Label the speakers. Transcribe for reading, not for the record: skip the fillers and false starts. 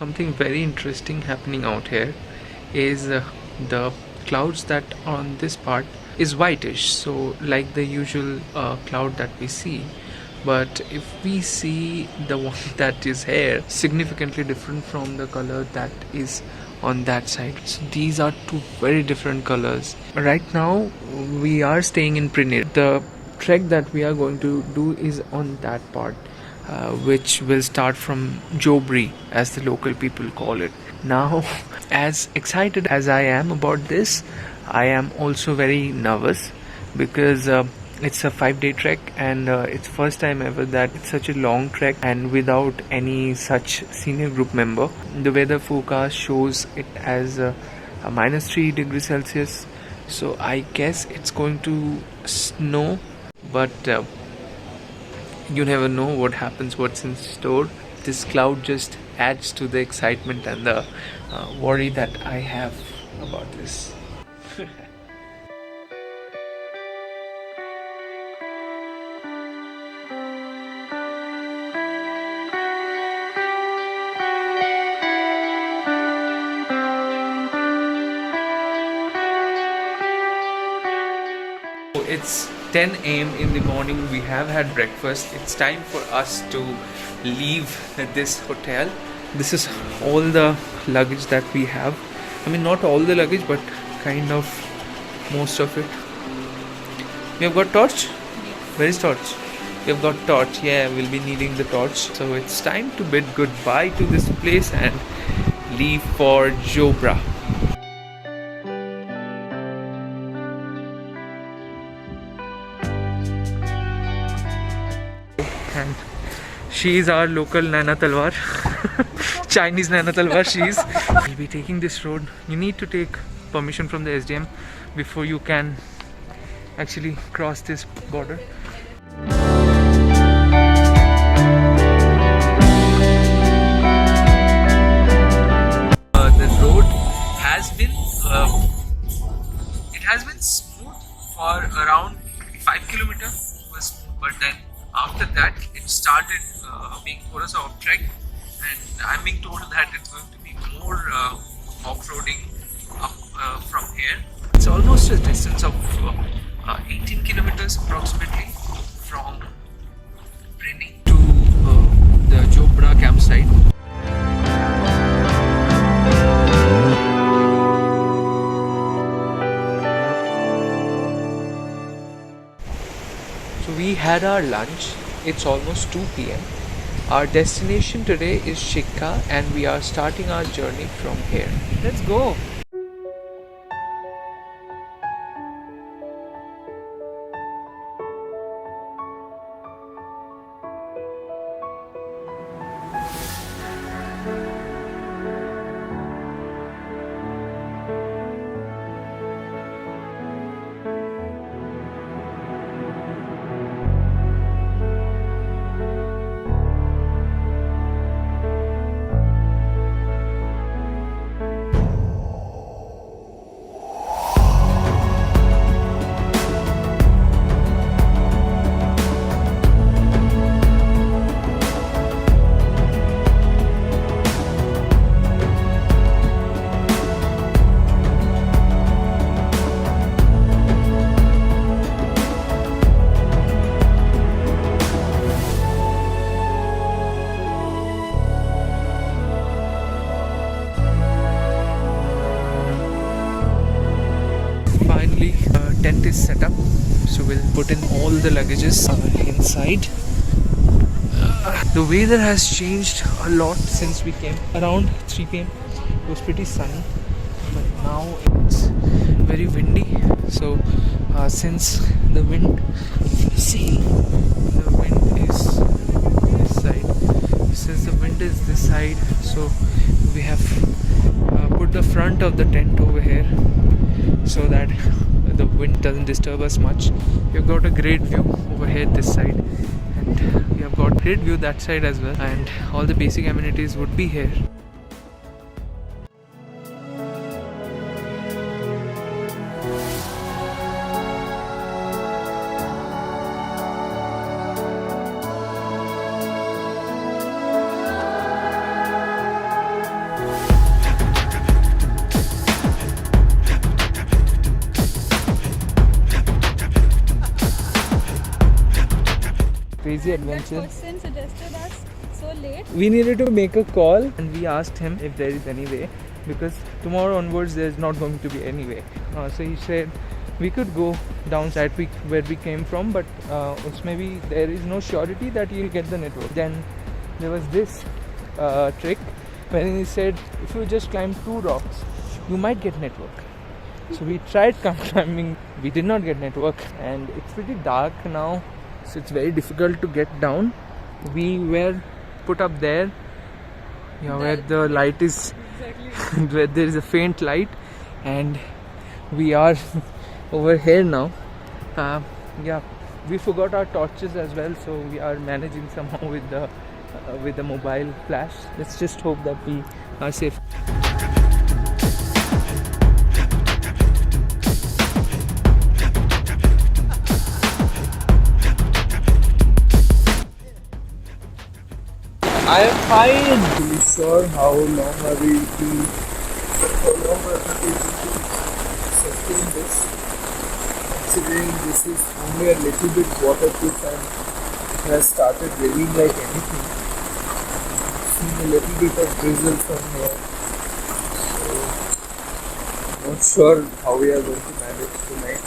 Speaker 1: something very interesting happening out here is the clouds that are on this part is whitish, so like the usual cloud that we see. But if we see the one that is here, significantly different from the color that is on that side. So these are two very different colors. Right now we are staying in Prini. The trek that we are going to do is on that part, which will start from Jobri, as the local people call it. Now, as excited as I am about this, I am also very nervous because it's a 5-day trek, and it's first time ever that it's such a long trek and without any such senior group member. The weather forecast shows it as a -3 degrees Celsius, so I guess it's going to snow, but you never know what happens, what's in store. This cloud just adds to the excitement and the worry that I have about this. It's 10 a.m. in the morning. We have had breakfast. It's time for us to leave this hotel. This is all the luggage that we have. I mean, not all the luggage, but kind of most of it. We have got torch? Where is torch? We have got torch. Yeah, we'll be needing the torch. So it's time to bid goodbye to this place and leave for Jobra. And she is our local Naina Talwar. Chinese Naina Talwar she is. We'll be taking this road. You need to take permission from the SDM before you can actually cross this border. The road has been it has been smooth for around 5 kilometers, but then after that it started being for us off track, and I'm being told that it's going to be more off-roading up from here. It's almost a distance of 18 kilometers approximately from Prini to the Jobra campsite. So we had our lunch. It's almost 2 p.m. Our destination today is Chikka, and we are starting our journey from here. Let's go! Tent is set up, so we'll put in all the luggages inside. The weather has changed a lot since we came. Around 3 p.m. it was pretty sunny, but now it's very windy. So since the wind, if you see, the wind is this side. Since the wind is this side, so we have put the front of the tent over here so that the wind doesn't disturb us much. We've got a great view over here this side, and we have got great view that side as well, and all the basic amenities would be here. crazy
Speaker 2: And
Speaker 1: adventure.
Speaker 2: that person suggested us so late.
Speaker 1: We needed to make a call and we asked him if there is any way, because tomorrow onwards there's not going to be any way. So he said we could go down side where we came from, but maybe there is no surety that you'll get the network. Then there was this trick when he said if you just climb 2 rocks you might get network. So we tried climbing, we did not get network, and it's pretty dark now, so it's very difficult to get down. We were put up there, where the light is,
Speaker 2: Exactly.
Speaker 1: where there is a faint light, and we are over here now. We forgot our torches as well, so we are managing somehow with the mobile flash. Let's just hope that we are safe. I am fine. Really sure how long are we how long are we able to sustain this? Considering this is only a little bit waterproof and it has started raining like anything. Seen a little bit of drizzle from here. So not sure how we are going to manage tonight.